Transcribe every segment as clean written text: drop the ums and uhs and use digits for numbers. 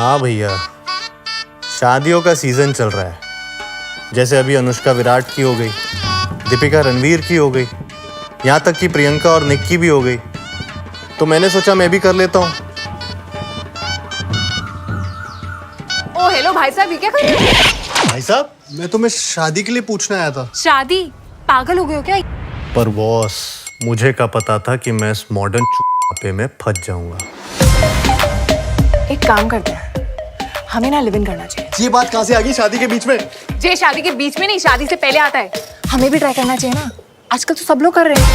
हाँ भैया, शादियों का सीजन चल रहा है। जैसे अभी अनुष्का विराट की हो गई, दीपिका रणवीर की हो गई, यहाँ तक कि प्रियंका और निक की भी हो गई। तो मैंने सोचा मैं भी कर लेता हूँ। ओ हेलो भाई साहब, ये क्या कर रहे हो? भाई साहब, मैं तुम्हें शादी के लिए पूछने आया था। शादी? पागल हो गए हो क्या? पर बॉस, मुझे क्या पता था कि मैं इस मॉडर्न पे में फंस जाऊंगा। एक काम करते हैं, हमें ना लिव इन करना चाहिए। ये बात कहाँ से आ गई शादी के बीच में? जे शादी के बीच में नहीं, शादी से पहले आता है। हमें भी ट्राई करना चाहिए ना, आजकल तो सब लोग कर रहे हैं।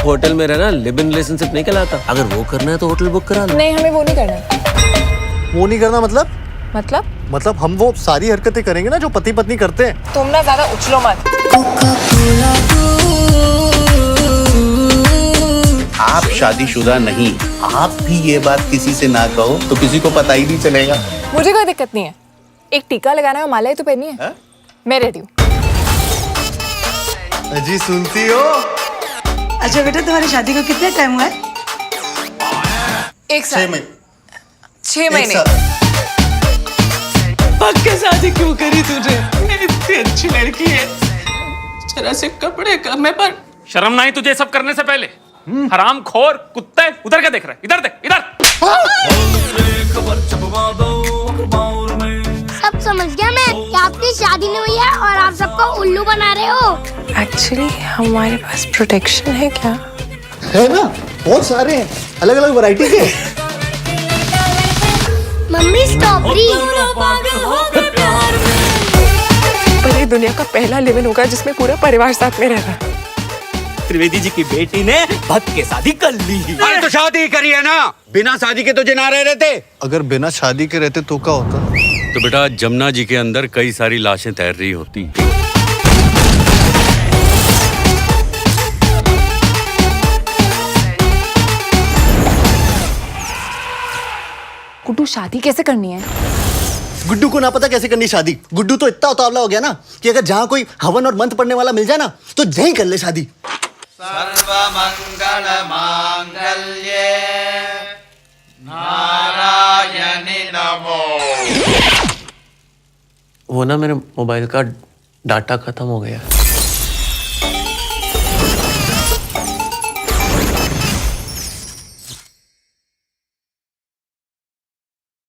होटल में रहना लिव इन रिलेशनशिप नहीं कहलाता। अगर वो करना है तो होटल बुक करा लो। नहीं, हमें वो नहीं करना। वो नहीं करना मतलब? मतलब हम वो सारी हरकतें करेंगे ना जो पति पत्नी करते हैं। तुम ना ज्यादा उछलो मत। आप शादीशुदा नहीं, आप भी ये बात किसी से ना कहो तो किसी को पता ही नहीं चलेगा। मुझे कोई दिक्कत नहीं है, एक टीका लगाना है, माला ही तो पहनी है। मैं रेडी हूँ। अजी सुनती हो? अच्छा बेटा, तुम्हारी शादी को कितना टाइम हुआ है? एक साल। 6 महीने। पक्के शादी क्यों करी तुझे? मेरी इतनी अच्छी लड़की है, जरा से कपड़े कम है पर शर्म नहीं तुझे सब करने से पहले? हरामखोर कुत्ते, उधर क्या देख रहा है? इधर देख, इधर। सब समझ गया मैं कि आपकी शादी नहीं हुई है और आप सबको उल्लू बना रहे हो। एक्चुअली हमारे पास प्रोटेक्शन है क्या? है ना, बहुत सारे हैं, अलग अलग वैरायटी के। Mummy strawberry. पर ये दुनिया का पहला लिव इन होगा जिसमें पूरा परिवार साथ में रहेगा। त्रिवेदी जी की बेटी ने भक्त के शादी कर ली। अरे तो शादी करी है ना, बिना शादी के तो जना रहे रहते। अगर बिना शादी के रहते तो क्या होता? तो बेटा, जमुना जी के अंदर कई सारी लाशें तैर रही होती। गुड्डू, शादी कैसे करनी है? गुड्डू को ना पता कैसे करनी शादी। गुड्डू तो इतना उतावला हो गया ना कि अगर जहाँ कोई हवन और मंत्र पढ़ने वाला मिल जाए ना तो यहीं कर ले शादी। सर्वमंगल मांगल्ये नारायणी नमो। वो ना मेरे मोबाइल का डाटा खत्म हो गया।